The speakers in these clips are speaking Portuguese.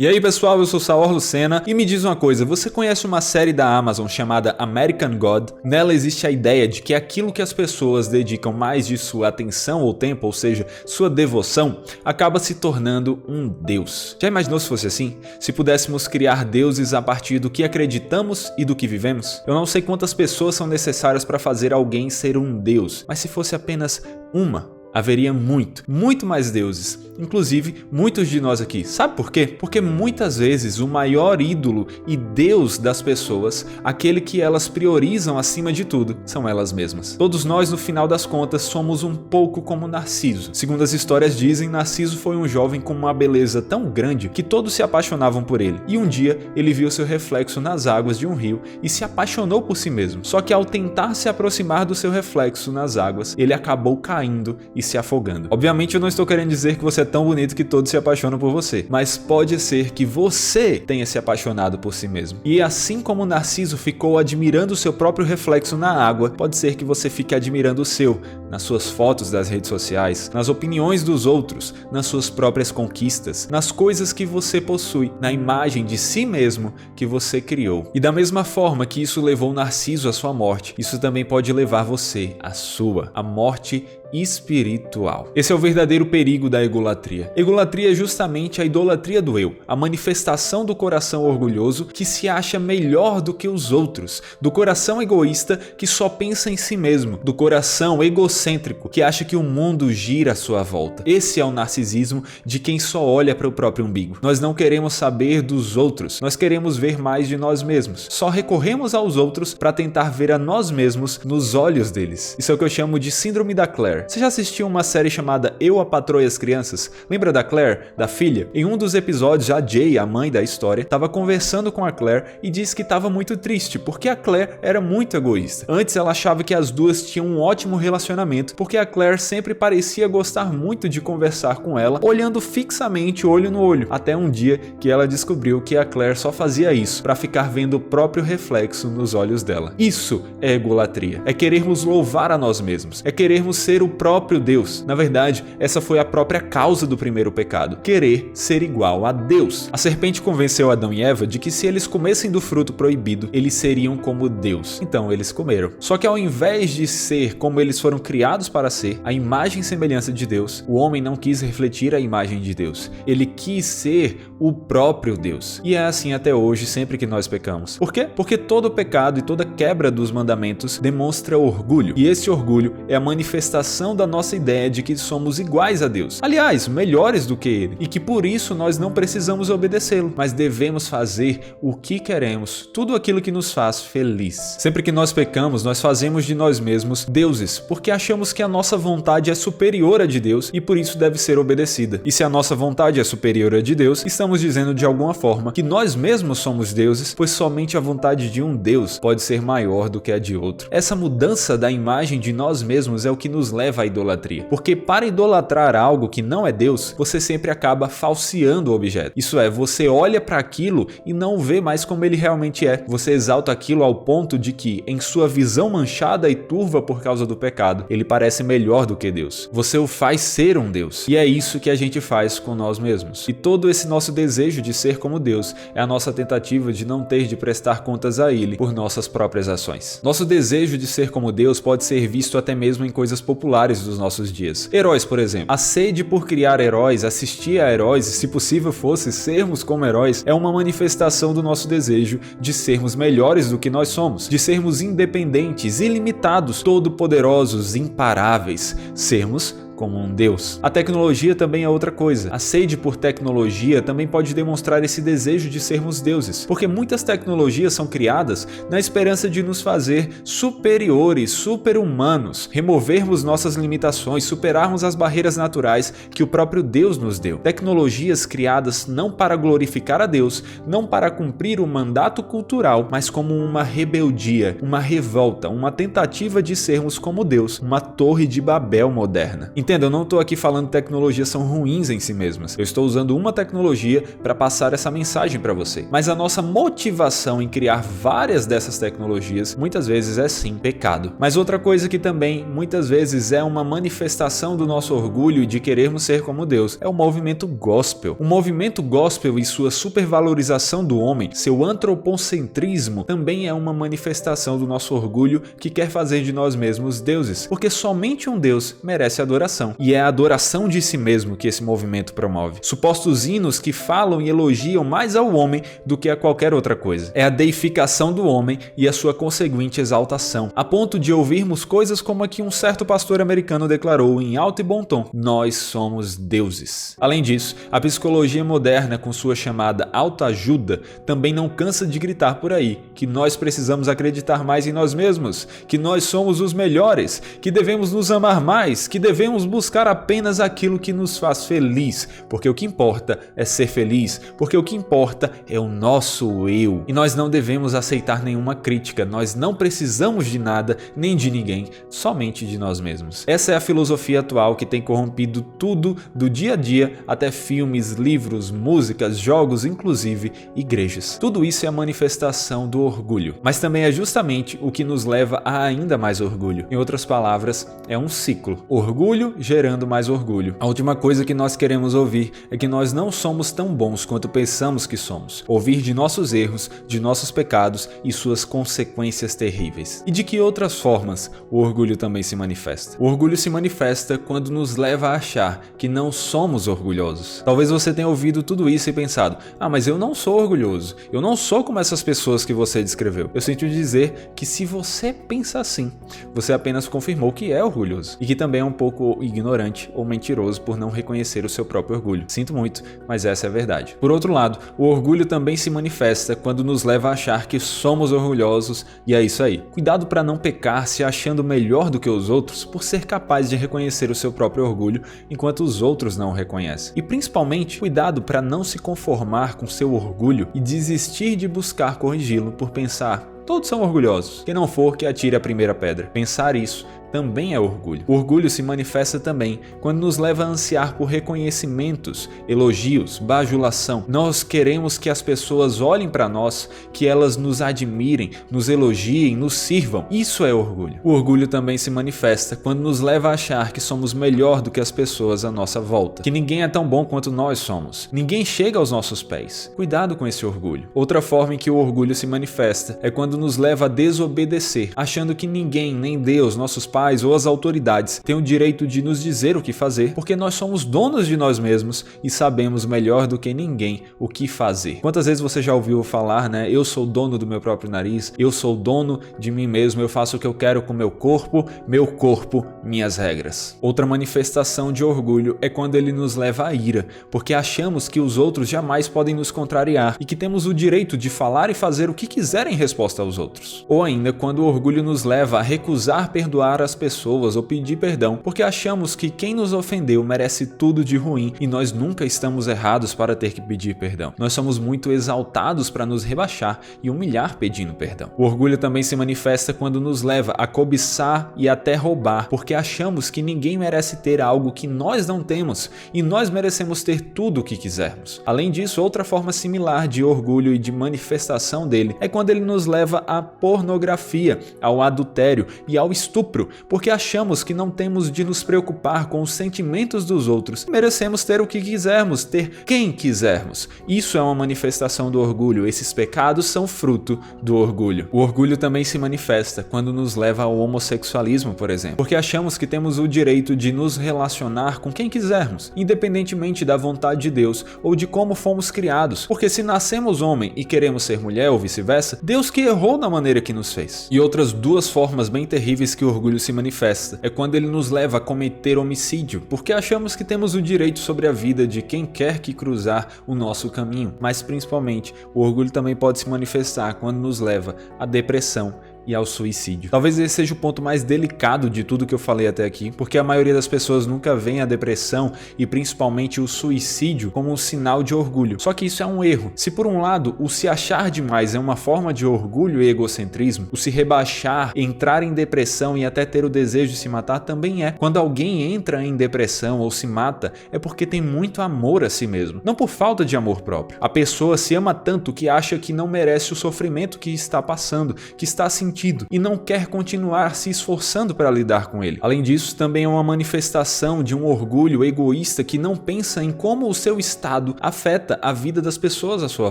E aí pessoal, eu sou Saor Lucena e me diz uma coisa, você conhece uma série da Amazon chamada American God? Nela existe a ideia de que aquilo que as pessoas dedicam mais de sua atenção ou tempo, ou seja, sua devoção, acaba se tornando um deus. Já imaginou se fosse assim? Se pudéssemos criar deuses a partir do que acreditamos e do que vivemos? Eu não sei quantas pessoas são necessárias para fazer alguém ser um deus, mas se fosse apenas uma, haveria muito mais deuses, inclusive muitos de nós aqui. Sabe por quê? Porque muitas vezes o maior ídolo e deus das pessoas, aquele que elas priorizam acima de tudo, são elas mesmas. Todos nós, no final das contas, somos um pouco como Narciso. Segundo as histórias dizem, Narciso foi um jovem com uma beleza tão grande que todos se apaixonavam por ele. E um dia ele viu seu reflexo nas águas de um rio e se apaixonou por si mesmo. Só que ao tentar se aproximar do seu reflexo nas águas, ele acabou caindo e se afogando. Obviamente eu não estou querendo dizer que você é tão bonito que todos se apaixonam por você, mas pode ser que você tenha se apaixonado por si mesmo. E assim como Narciso ficou admirando o seu próprio reflexo na água, pode ser que você fique admirando o seu, nas suas fotos das redes sociais, nas opiniões dos outros, nas suas próprias conquistas, nas coisas que você possui, na imagem de si mesmo que você criou. E da mesma forma que isso levou Narciso à sua morte, isso também pode levar você à sua, a morte espiritual. Esse é o verdadeiro perigo da egolatria. Egolatria é justamente a idolatria do eu, a manifestação do coração orgulhoso que se acha melhor do que os outros, do coração egoísta que só pensa em si mesmo, do coração egocêntrico que acha que o mundo gira à sua volta. Esse é o narcisismo de quem só olha para o próprio umbigo. Nós não queremos saber dos outros, nós queremos ver mais de nós mesmos. Só recorremos aos outros para tentar ver a nós mesmos nos olhos deles. Isso é o que eu chamo de síndrome da Claire. Você já assistiu uma série chamada Eu, a Patroa e as Crianças? Lembra da Claire, da filha? Em um dos episódios, a Jay, a mãe da história, estava conversando com a Claire e disse que estava muito triste porque a Claire era muito egoísta. Antes ela achava que as duas tinham um ótimo relacionamento porque a Claire sempre parecia gostar muito de conversar com ela, olhando fixamente olho no olho, até um dia que ela descobriu que a Claire só fazia isso para ficar vendo o próprio reflexo nos olhos dela. Isso é egolatria, é querermos louvar a nós mesmos, é querermos ser o próprio Deus. Na verdade, essa foi a própria causa do primeiro pecado, querer ser igual a Deus. A serpente convenceu Adão e Eva de que se eles comessem do fruto proibido, eles seriam como Deus. Então eles comeram. Só que ao invés de ser como eles foram criados para ser, a imagem e semelhança de Deus, o homem não quis refletir a imagem de Deus. Ele quis ser o próprio Deus. E é assim até hoje, sempre que nós pecamos. Por quê? Porque todo pecado e toda quebra dos mandamentos demonstra orgulho. E esse orgulho é a manifestação da nossa ideia de que somos iguais a Deus. Aliás, melhores do que Ele. E que por isso nós não precisamos obedecê-lo, mas devemos fazer o que queremos, tudo aquilo que nos faz feliz. Sempre que nós pecamos, nós fazemos de nós mesmos deuses, porque achamos que a nossa vontade é superior à de Deus e por isso deve ser obedecida. E se a nossa vontade é superior à de Deus, estamos dizendo de alguma forma que nós mesmos somos deuses, pois somente a vontade de um Deus pode ser maior do que a de outro. Essa mudança da imagem de nós mesmos é o que nos leva à idolatria. Porque para idolatrar algo que não é Deus, você sempre acaba falseando o objeto. Isso é, você olha para aquilo e não o vê mais como ele realmente é. Você exalta aquilo ao ponto de que, em sua visão manchada e turva por causa do pecado, ele parece melhor do que Deus. Você o faz ser um Deus. E é isso que a gente faz com nós mesmos. E todo esse nosso desejo de ser como Deus é a nossa tentativa de não ter de prestar contas a Ele por nossas próprias ações. Nosso desejo de ser como Deus pode ser visto até mesmo em coisas populares dos nossos dias. Heróis, por exemplo. A sede por criar heróis, assistir a heróis e, se possível fosse, sermos como heróis, é uma manifestação do nosso desejo de sermos melhores do que nós somos, de sermos independentes, ilimitados, todo-poderosos, imparáveis, sermos como um Deus. A tecnologia também é outra coisa. A sede por tecnologia também pode demonstrar esse desejo de sermos deuses, porque muitas tecnologias são criadas na esperança de nos fazer superiores, super-humanos, removermos nossas limitações, superarmos as barreiras naturais que o próprio Deus nos deu. Tecnologias criadas não para glorificar a Deus, não para cumprir o mandato cultural, mas como uma rebeldia, uma revolta, uma tentativa de sermos como Deus, uma torre de Babel moderna. Entenda, eu não estou aqui falando que tecnologias são ruins em si mesmas. Eu estou usando uma tecnologia para passar essa mensagem para você. Mas a nossa motivação em criar várias dessas tecnologias muitas vezes é sim pecado. Mas outra coisa que também muitas vezes é uma manifestação do nosso orgulho e de querermos ser como Deus é o movimento gospel. O movimento gospel e sua supervalorização do homem, seu antropocentrismo, também é uma manifestação do nosso orgulho que quer fazer de nós mesmos deuses, porque somente um Deus merece adoração, e é a adoração de si mesmo que esse movimento promove. Supostos hinos que falam e elogiam mais ao homem do que a qualquer outra coisa. É a deificação do homem e a sua conseguinte exaltação, a ponto de ouvirmos coisas como a que um certo pastor americano declarou em alto e bom tom: nós somos deuses. Além disso, a psicologia moderna, com sua chamada autoajuda, também não cansa de gritar por aí que nós precisamos acreditar mais em nós mesmos, que nós somos os melhores, que devemos nos amar mais, que devemos buscar apenas aquilo que nos faz feliz, porque o que importa é ser feliz, porque o que importa é o nosso eu. E nós não devemos aceitar nenhuma crítica, nós não precisamos de nada nem de ninguém, somente de nós mesmos. Essa é a filosofia atual que tem corrompido tudo do dia a dia, até filmes, livros, músicas, jogos, inclusive igrejas. Tudo isso é a manifestação do orgulho, mas também é justamente o que nos leva a ainda mais orgulho. Em outras palavras, é um ciclo. Orgulho gerando mais orgulho. A última coisa que nós queremos ouvir é que nós não somos tão bons quanto pensamos que somos. Ouvir de nossos erros, de nossos pecados e suas consequências terríveis. E de que outras formas o orgulho também se manifesta? O orgulho se manifesta quando nos leva a achar que não somos orgulhosos. Talvez você tenha ouvido tudo isso e pensado: mas eu não sou orgulhoso. Eu não sou como essas pessoas que você descreveu. Eu sinto dizer que se você pensa assim, você apenas confirmou que é orgulhoso e que também é um pouco ignorante ou mentiroso por não reconhecer o seu próprio orgulho. Sinto muito, mas essa é a verdade. Por outro lado, o orgulho também se manifesta quando nos leva a achar que somos orgulhosos e é isso aí. Cuidado para não pecar se achando melhor do que os outros por ser capaz de reconhecer o seu próprio orgulho enquanto os outros não o reconhecem. E principalmente, cuidado para não se conformar com seu orgulho e desistir de buscar corrigi-lo por pensar: todos são orgulhosos. Quem não for, que atire a primeira pedra. Pensar isso também é orgulho. O orgulho se manifesta também quando nos leva a ansiar por reconhecimentos, elogios, bajulação. Nós queremos que as pessoas olhem para nós, que elas nos admirem, nos elogiem, nos sirvam. Isso é orgulho. O orgulho também se manifesta quando nos leva a achar que somos melhor do que as pessoas à nossa volta, que ninguém é tão bom quanto nós somos. Ninguém chega aos nossos pés. Cuidado com esse orgulho. Outra forma em que o orgulho se manifesta é quando nos leva a desobedecer, achando que ninguém, nem Deus, nossos pais ou as autoridades têm o direito de nos dizer o que fazer, porque nós somos donos de nós mesmos e sabemos melhor do que ninguém o que fazer. Quantas vezes você já ouviu falar, eu sou dono do meu próprio nariz, eu sou dono de mim mesmo, eu faço o que eu quero com meu corpo, minhas regras. Outra manifestação de orgulho é quando ele nos leva à ira, porque achamos que os outros jamais podem nos contrariar e que temos o direito de falar e fazer o que quiser em resposta aos outros. Ou ainda quando o orgulho nos leva a recusar perdoar as pessoas ou pedir perdão, porque achamos que quem nos ofendeu merece tudo de ruim e nós nunca estamos errados para ter que pedir perdão. Nós somos muito exaltados para nos rebaixar e humilhar pedindo perdão. O orgulho também se manifesta quando nos leva a cobiçar e até roubar, porque achamos que ninguém merece ter algo que nós não temos e nós merecemos ter tudo o que quisermos. Além disso, outra forma similar de orgulho e de manifestação dele é quando ele nos leva à pornografia, ao adultério e ao estupro, porque achamos que não temos de nos preocupar com os sentimentos dos outros, merecemos ter o que quisermos, ter quem quisermos. Isso é uma manifestação do orgulho, esses pecados são fruto do orgulho. O orgulho também se manifesta quando nos leva ao homossexualismo, por exemplo, porque achamos que temos o direito de nos relacionar com quem quisermos, independentemente da vontade de Deus ou de como fomos criados, porque se nascemos homem e queremos ser mulher ou vice-versa, Deus que errou na maneira que nos fez. E outras duas formas bem terríveis que o orgulho se manifesta é quando ele nos leva a cometer homicídio, porque achamos que temos o direito sobre a vida de quem quer que cruzar o nosso caminho. Mas principalmente, o orgulho também pode se manifestar quando nos leva à depressão e ao suicídio. Talvez esse seja o ponto mais delicado de tudo que eu falei até aqui, porque a maioria das pessoas nunca vê a depressão e principalmente o suicídio como um sinal de orgulho. Só que isso é um erro. Se por um lado o se achar demais é uma forma de orgulho e egocentrismo, o se rebaixar, entrar em depressão e até ter o desejo de se matar também é. Quando alguém entra em depressão ou se mata, é porque tem muito amor a si mesmo, não por falta de amor próprio. A pessoa se ama tanto que acha que não merece o sofrimento que está passando, que está sentindo, e não quer continuar se esforçando para lidar com ele. Além disso, também é uma manifestação de um orgulho egoísta que não pensa em como o seu estado afeta a vida das pessoas à sua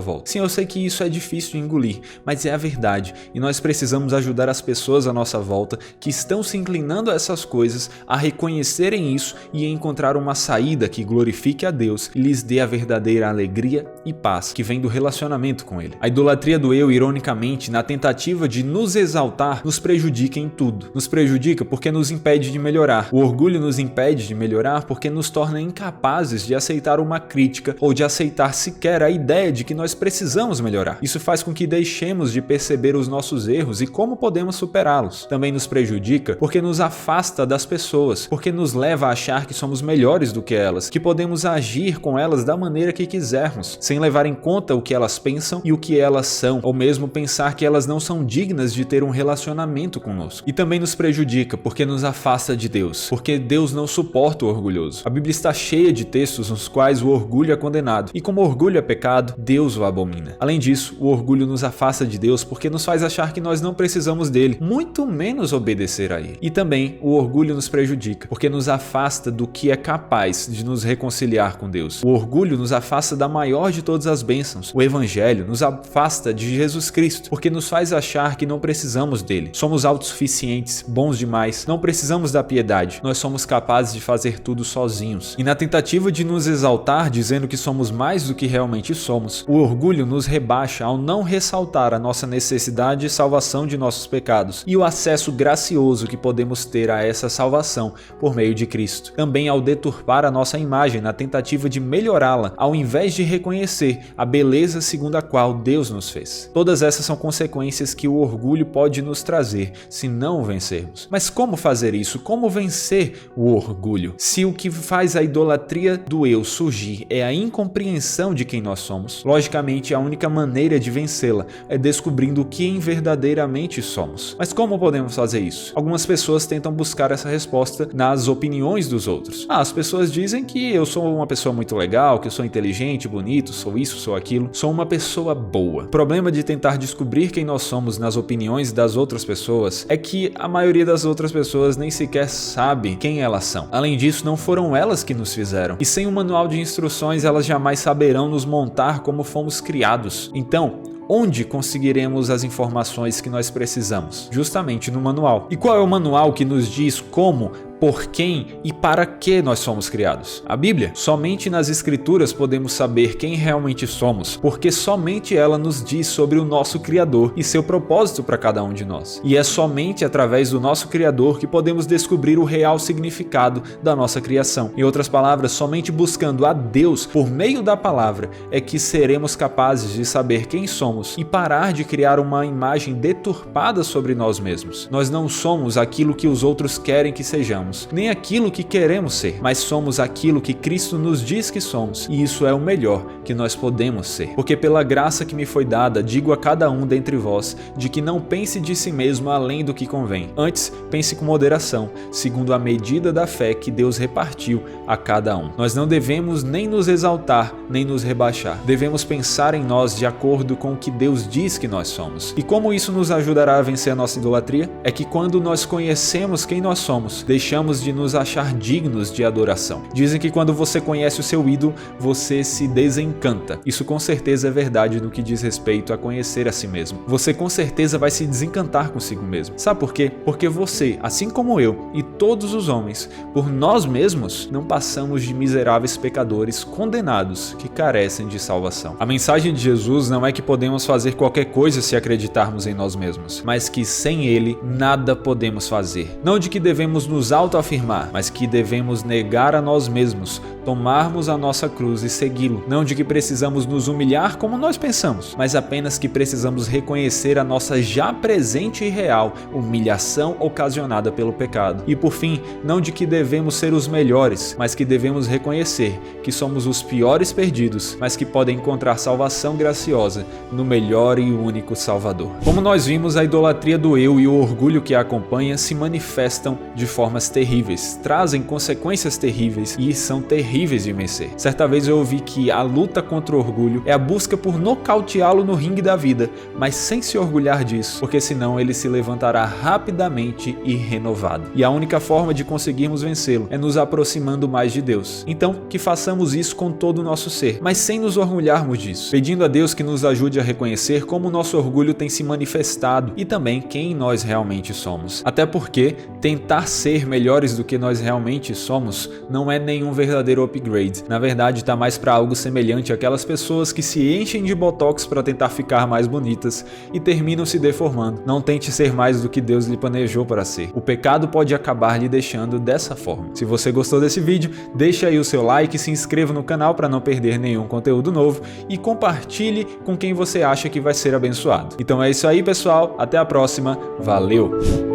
volta. Sim, eu sei que isso é difícil de engolir, mas é a verdade, e nós precisamos ajudar as pessoas à nossa volta que estão se inclinando a essas coisas a reconhecerem isso e encontrar uma saída que glorifique a Deus e lhes dê a verdadeira alegria e paz que vem do relacionamento com Ele. A idolatria do eu, ironicamente, na tentativa de nos exaltar, nos prejudica em tudo. Nos prejudica porque nos impede de melhorar. O orgulho nos impede de melhorar porque nos torna incapazes de aceitar uma crítica ou de aceitar sequer a ideia de que nós precisamos melhorar. Isso faz com que deixemos de perceber os nossos erros e como podemos superá-los. Também nos prejudica porque nos afasta das pessoas, porque nos leva a achar que somos melhores do que elas, que podemos agir com elas da maneira que quisermos, sem levar em conta o que elas pensam e o que elas são, ou mesmo pensar que elas não são dignas de ter um relacionamento conosco. E também nos prejudica porque nos afasta de Deus, porque Deus não suporta o orgulhoso. A Bíblia está cheia de textos nos quais o orgulho é condenado, e como o orgulho é pecado, Deus o abomina. Além disso, o orgulho nos afasta de Deus porque nos faz achar que nós não precisamos dele, muito menos obedecer a ele. E também o orgulho nos prejudica porque nos afasta do que é capaz de nos reconciliar com Deus. O orgulho nos afasta da maior de todas as bênçãos. O Evangelho nos afasta de Jesus Cristo porque nos faz achar que não precisamos dele. Somos autossuficientes, bons demais, não precisamos da piedade. Nós somos capazes de fazer tudo sozinhos. E na tentativa de nos exaltar, dizendo que somos mais do que realmente somos, o orgulho nos rebaixa ao não ressaltar a nossa necessidade de salvação de nossos pecados e o acesso gracioso que podemos ter a essa salvação por meio de Cristo. Também ao deturpar a nossa imagem na tentativa de melhorá-la, ao invés de reconhecer a beleza segundo a qual Deus nos fez. Todas essas são consequências que o orgulho pode nos trazer se não o vencermos. Mas como fazer isso? Como vencer o orgulho? Se o que faz a idolatria do eu surgir é a incompreensão de quem nós somos, logicamente a única maneira de vencê-la é descobrindo quem verdadeiramente somos. Mas como podemos fazer isso? Algumas pessoas tentam buscar essa resposta nas opiniões dos outros. As pessoas dizem que eu sou uma pessoa muito legal, que eu sou inteligente, bonito, sou isso, sou aquilo, sou uma pessoa boa. O problema de tentar descobrir quem nós somos nas opiniões das outras pessoas é que a maioria das outras pessoas nem sequer sabe quem elas são. Além disso, não foram elas que nos fizeram. E sem um manual de instruções, elas jamais saberão nos montar como fomos criados. Então, onde conseguiremos as informações que nós precisamos? Justamente no manual. E qual é o manual que nos diz como, por quem e para que nós somos criados? A Bíblia. Somente nas Escrituras podemos saber quem realmente somos, porque somente ela nos diz sobre o nosso Criador e seu propósito para cada um de nós. E é somente através do nosso Criador que podemos descobrir o real significado da nossa criação. Em outras palavras, somente buscando a Deus por meio da palavra é que seremos capazes de saber quem somos e parar de criar uma imagem deturpada sobre nós mesmos. Nós não somos aquilo que os outros querem que sejamos, nem aquilo que queremos ser, mas somos aquilo que Cristo nos diz que somos, e isso é o melhor que nós podemos ser. Porque pela graça que me foi dada, digo a cada um dentre vós, de que não pense de si mesmo além do que convém. Antes, pense com moderação, segundo a medida da fé que Deus repartiu a cada um. Nós não devemos nem nos exaltar, nem nos rebaixar. Devemos pensar em nós de acordo com o que Deus diz que nós somos. E como isso nos ajudará a vencer a nossa idolatria? É que quando nós conhecemos quem nós somos, deixamos de nos achar dignos de adoração. Dizem que quando você conhece o seu ídolo, você se desencanta. Isso com certeza é verdade no que diz respeito a conhecer a si mesmo. Você com certeza vai se desencantar consigo mesmo. Sabe por quê? Porque você, assim como eu e todos os homens, por nós mesmos, não passamos de miseráveis pecadores condenados que carecem de salvação. A mensagem de Jesus não é que podemos fazer qualquer coisa se acreditarmos em nós mesmos, mas que sem Ele nada podemos fazer. Não de que devemos nos autoafirmar, mas que devemos negar a nós mesmos, tomarmos a nossa cruz e segui-lo. Não de que precisamos nos humilhar como nós pensamos, mas apenas que precisamos reconhecer a nossa já presente e real humilhação ocasionada pelo pecado. E por fim, não de que devemos ser os melhores, mas que devemos reconhecer que somos os piores perdidos, mas que podem encontrar salvação graciosa no melhor e único Salvador. Como nós vimos, a idolatria do eu e o orgulho que a acompanha se manifestam de formas terríveis, trazem consequências terríveis e são terríveis de vencer. Certa vez eu ouvi que a luta contra o orgulho é a busca por nocauteá-lo no ringue da vida, mas sem se orgulhar disso, porque senão ele se levantará rapidamente e renovado. E a única forma de conseguirmos vencê-lo é nos aproximando mais de Deus. Então, que façamos isso com todo o nosso ser, mas sem nos orgulharmos disso, pedindo a Deus que nos ajude a reconhecer como o nosso orgulho tem se manifestado e também quem nós realmente somos. Até porque tentar ser melhores do que nós realmente somos não é nenhum verdadeiro upgrade. Na verdade, está mais para algo semelhante àquelas pessoas que se enchem de botox para tentar ficar mais bonitas e terminam se deformando. Não tente ser mais do que Deus lhe planejou para ser. O pecado pode acabar lhe deixando dessa forma. Se você gostou desse vídeo, deixa aí o seu like, se inscreva no canal para não perder nenhum conteúdo novo e compartilhe com quem você acha que vai ser abençoado. Então é isso aí, pessoal. Até a próxima. Valeu!